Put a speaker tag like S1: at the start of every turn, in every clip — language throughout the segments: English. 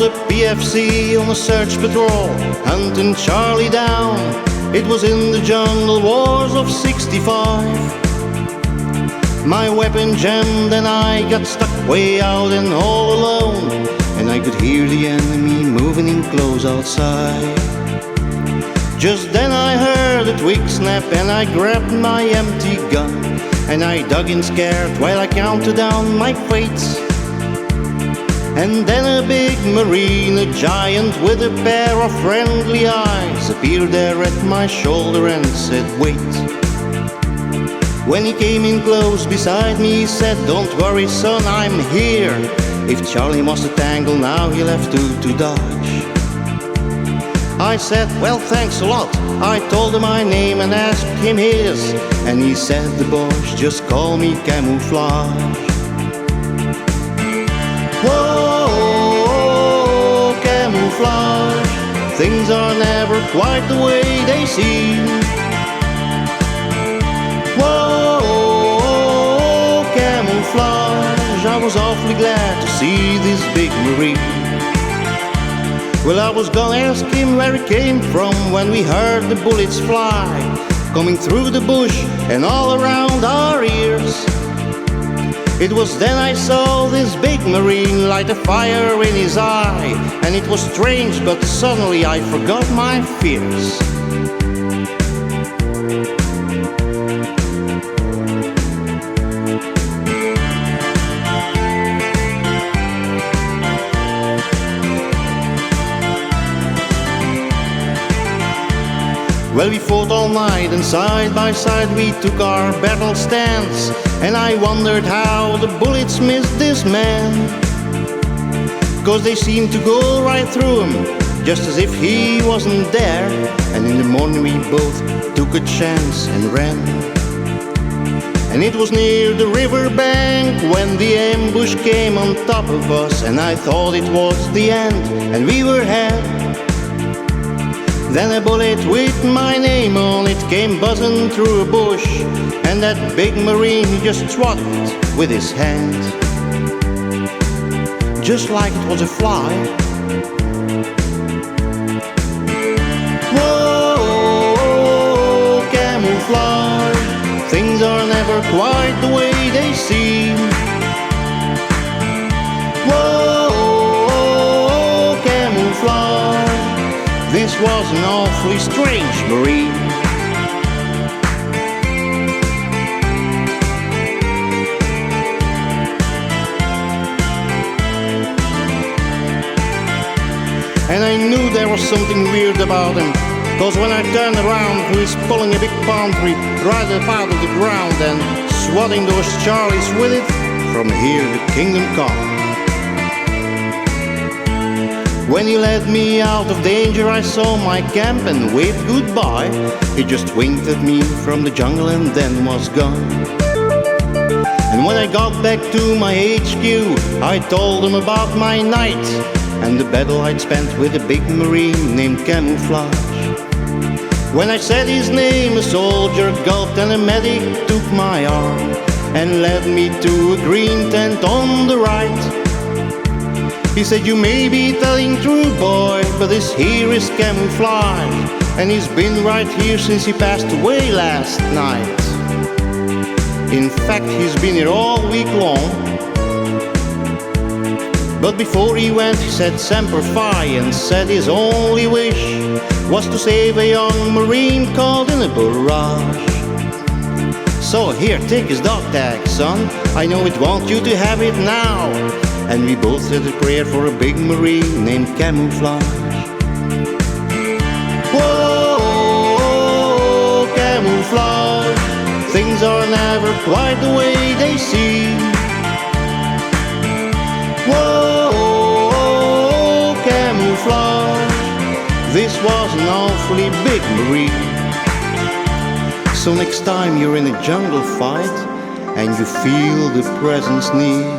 S1: the PFC on a search patrol, hunting Charlie down. It was in the jungle wars of '65. My weapon jammed and I got stuck way out and all alone, and I could hear the enemy moving in close outside. Just then I heard a twig snap and I grabbed my empty gun, and I dug in scared while I counted down my fates. And then a big marine, a giant with a pair of friendly eyes, appeared there at my shoulder and said, "Wait." When he came in close beside me, he said, "Don't worry son, I'm here. If Charlie was a tangle, now he'll have to dodge." I said, "Well, thanks a lot." I told him my name and asked him his, and he said, "The boys just call me Camouflage." Whoa, camouflage, things are never quite the way they seem. Whoa, camouflage, I was awfully glad to see this big marine. Well, I was gonna ask him where he came from when we heard the bullets fly, coming through the bush and all around our ears. It was then I saw this big marine light a fire in his eye, and it was strange, but suddenly I forgot my fears. Well, we fought all night and side by side we took our battle stance, and I wondered how the bullets missed this man. 'Cause they seemed to go right through him, just as if he wasn't there. And in the morning we both took a chance and ran. And it was near the riverbank when the ambush came on top of us, and I thought it was the end and we were had. Then a bullet with my name on it came buzzing through a bush, and that big marine just swatted with his hand, just like it was a fly. Whoa, camouflage, things are never quite the way they seem. Whoa, camouflage, this was an awfully strange marine. And I knew there was something weird about him, 'cause when I turned around, he was pulling a big palm tree right up out of the ground and swatting those Charlies with it from here to kingdom come. When he led me out of danger, I saw my camp and waved goodbye. He just winked at me from the jungle and then was gone. And when I got back to my HQ, I told him about my night and the battle I'd spent with a big marine named Camouflage. When I said his name, a soldier gulped and a medic took my arm and led me to a green tent on the right. He said, "You may be telling true, boy, but this here is Camouflage, and he's been right here since he passed away last night. In fact, he's been here all week long." But before he went, he said Semper Fi and said his only wish was to save a young marine caught in a barrage. "So here, take his dog tag, son. I know it want you to have it now." And we both said a prayer for a big marine named Camouflage. Whoa, camouflage, things are never quite the way they seem. Whoa, camouflage, this was an awfully big marine. So next time you're in a jungle fight and you feel the presence near,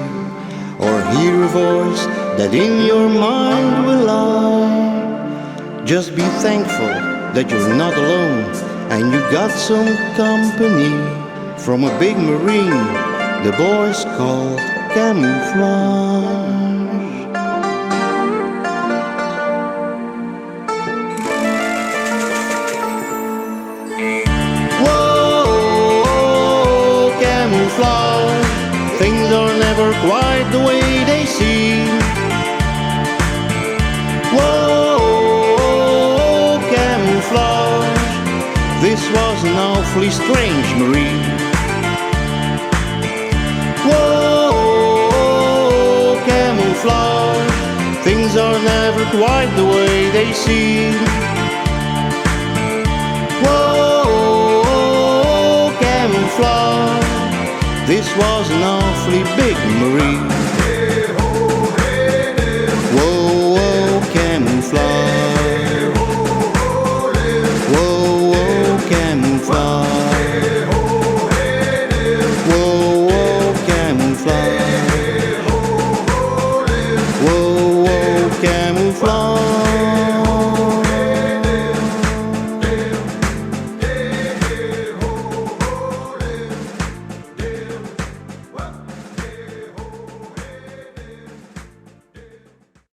S1: or hear a voice that in your mind will lie, just be thankful that you're not alone and you got some company from a big marine the boys called Camouflage. camouflage. Things are never quite the way they seem. Whoa, camouflage. This was an awfully strange marine. Whoa, camouflage. Things are never quite the way they seem. Whoa, camouflage. This was an awfully big marine. Whoa, camouflage. Whoa, camouflage. Whoa, camouflage. Whoa, camouflage.